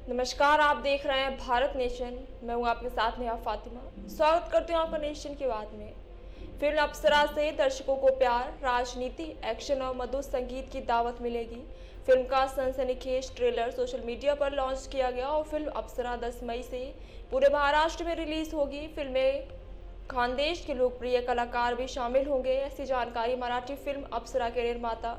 नमस्कार, आप देख रहे हैं भारत नेशन। मैं हूं आपके साथ नेहा फातिमा। स्वागत करती हूं आपका नेशन की बात में। फिल्म अप्सरा से दर्शकों को प्यार, राजनीति, एक्शन और मधुर संगीत की दावत मिलेगी। फिल्म का सनसनीखेज ट्रेलर सोशल मीडिया पर लॉन्च किया गया और फिल्म अप्सरा 10 मई से पूरे महाराष्ट्र में रिलीज होगी। फिल्म में खानदेश के लोकप्रिय कलाकार भी शामिल होंगे। ऐसी जानकारी मराठी फिल्म अप्सरा के निर्माता,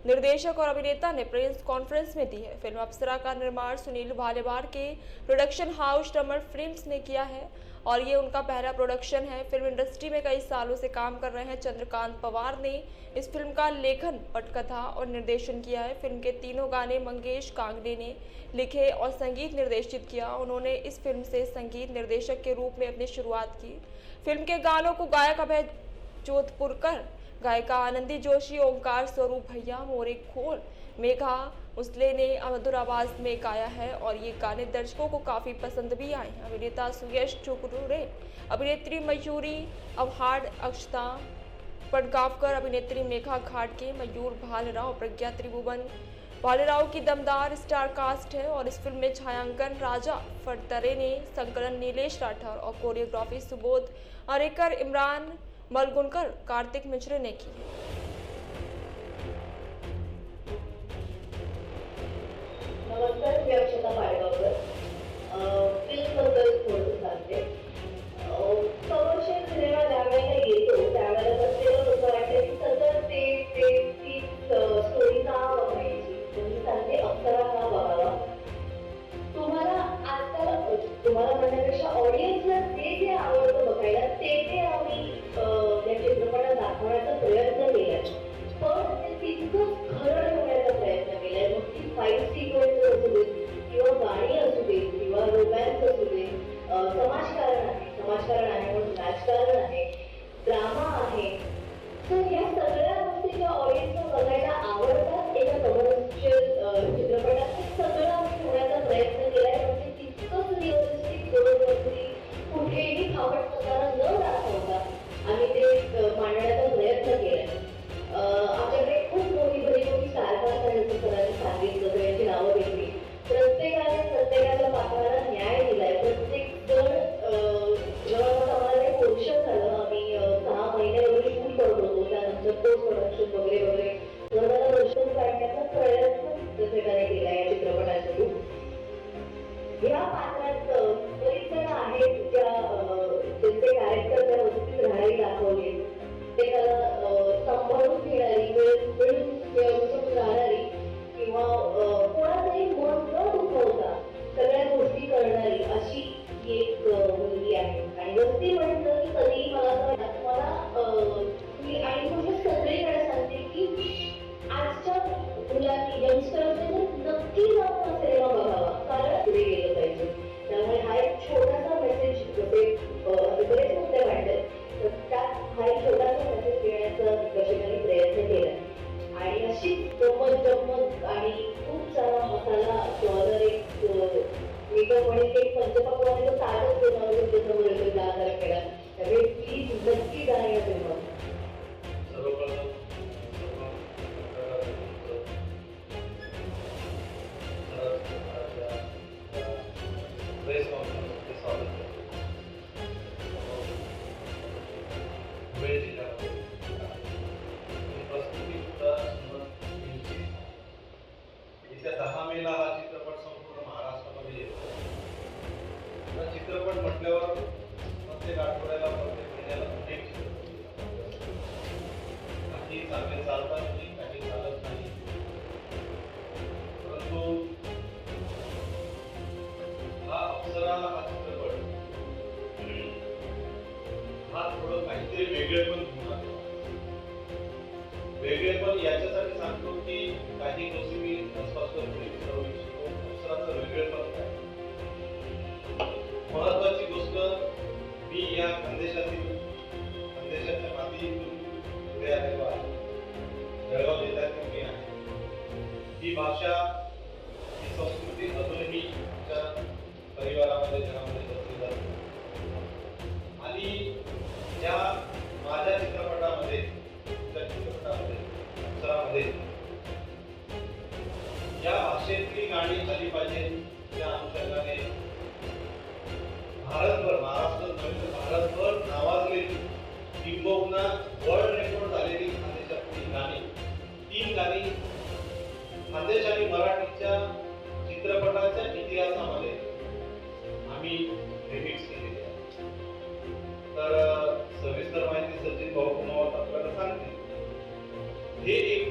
निर्देशक और अभिनेता ने प्रेस कॉन्फ्रेंस में दी है। फिल्म अप्सरा का निर्माण सुनील भालेवार के प्रोडक्शन हाउस टमर फिल्म्स ने किया है और ये उनका पहला प्रोडक्शन है। फिल्म इंडस्ट्री में कई सालों से काम कर रहे हैं चंद्रकांत पवार ने इस फिल्म का लेखन, पटकथा और निर्देशन किया है। फिल्म के तीनों गाने मंगेश कांगड़े ने लिखे और संगीत निर्देशित किया। उन्होंने इस फिल्म से संगीत निर्देशक के रूप में अपनी शुरुआत की। फिल्म के गानों को गायक अभय जोधपुरकर, गायिका आनंदी जोशी, ओंकार स्वरूप भैया, मोरे खोल, मेघा उसले ने मधुर आवाज में गाया है और ये गाने दर्शकों को काफी पसंद भी आए हैं। अभिनेता सुयश चुकरुरे, अभिनेत्री मयूरी अवहाड, अक्षता पडगावकर, अभिनेत्री मेघा घाटके, मयूर भालराव, प्रज्ञा त्रिभुवन भालेराव की दमदार स्टार कास्ट है और इस फिल्म में छायांकन राजा फड़तरे ने, संकलन नीलेश राठौर और कोरियोग्राफी सुबोध अरेकर, इमरान मलगुनकर, कार्तिक मिश्र ने की है। नमस्कार, मी अक्षता पाडगावकर। फिल्मबद्दल थोडंसं सांगते। कमर्शियल सिनेमा ज्यावेळेला येतो त्यावेळेला प्रत्येकाला असं वाटतं की सतत तीच स्टोरी का बघायची. मी सांगते अप्सरा का बघावा. तुम्हाला म्हणण्यापेक्षा ऑडियन्सला जे आवडतं बघायला ते आम्ही या चित्रपटात दाखवण्याचा प्रयत्न केला. पण ते तितकंच खरं ठेवण्याचा प्रयत्न केलाय. मग ती फाईट सिक्वेन्स असू दे किंवा गाणी असू दे किंवा रोमॅन्स असू दे, समाजकारण आहे म्हणून राजकारण आहे, ड्रामा आहे. तर या सगळ्या गोष्टी ज्या ऑडियन्सला बघायला आवडतात एका कमर्शियल चित्रपटात, ते सगळं आम्ही ठेवण्याचा प्रयत्न केलाय. म्हणजे तितकंच रिअलिस्टिक बरोबरी कुठेही फावटपणा न दाखवता आम्ही ते मांडण्याचा प्रयत्न केलाय. आमच्याकडे खूप मोठी स्टारकास्ट आहे, जसं सरांनी सांगितलं, सगळ्यांची नावं घेतली. प्रत्येकाच्या पात्राला न्याय दिलाय. प्रत्येक जण जवळपास आम्हाला ते पोर्शन झालं. आम्ही 6 महिने वगैरे शूट करत होतो. त्यानंतर पोस्ट प्रोडक्शन वगैरे जवळपास वर्षभर काढण्याचा प्रयत्न प्रत्येकाने केला या चित्रपटासाठी. या पात्रात बरीच जण आहेत ज्यांचे कॅरेक्टर त्या वस्तूत राहायला दाखवले. ते त्याला सांभाळून घेणारी, मिळून राहणारी किंवा कोणाचंही मन न दुखवता सगळ्या गोष्टी करणारी अशी एक मुलगी आहे. आणि वस्ती म्हटलं की कधीही मला मी आणि म्हणजे सगळीकडे सांगते की आजच्या मुलांनी, यंगस्टर्सने नक्की जाऊन सिनेमा बघावा, कारण पुढे गेलं पाहिजे. त्यामुळे हा एक छोटासा मेसेज, जसे बरेच मुद्दे मांडले, तर त्यात हा एक छोटासा मेसेज देण्याचा दर्शकांनी प्रयत्न केला. आणि अशीच गंमत आणि खूप सारा मसाला जॉनर एक मी तर म्हणेन एक पंचपक्वान्याचं ताजच बनवलं जसं बरोबर 10 तारखेला. त्यामुळे प्लीज नक्की जा या फिल्मवर. येत्या 10 मेला हा चित्रपट संपूर्ण महाराष्ट्रामध्ये येतो. चित्रपट म्हटल्यावर प्रत्येक आठवड्याला, प्रत्येक महिन्याला अनेक चित्रपट, काही चांगले चालतात, काही चालत नाही. परंतु हा अप्सरा हा चित्रपट हा थोडं काहीतरी वेगळेपण होणार. वेगळेपण याच्यासाठी सांगतो की काही गोष्टी मी स्पष्ट करू इच्छितो. अप्सराचं वेगळेपण काय? महत्वाची गोष्ट, मी या खानदेशाच्या मातीतून पुढे आलेलो आहे. जळगाव जिल्ह्यातून मी आहे. ही भाषा, ही संस्कृती अजूनही आमच्या परिवारामध्ये, जगामध्ये जपली जाते. आणि या माझ्या चित्रपटामध्ये, अप्सरामध्ये या भाषेतली किंबहुना वर्ल्ड रेकॉर्ड झालेली खानदेशातली गाणी, 3 गाणी खानदेश आणि मराठीच्या चित्रपटाच्या इतिहासामध्ये आम्ही रिमिक्स केलेली आहे. तर सविस्तर माहिती सचिन भाऊ कुमावत आपल्याला सांगतील. हे एक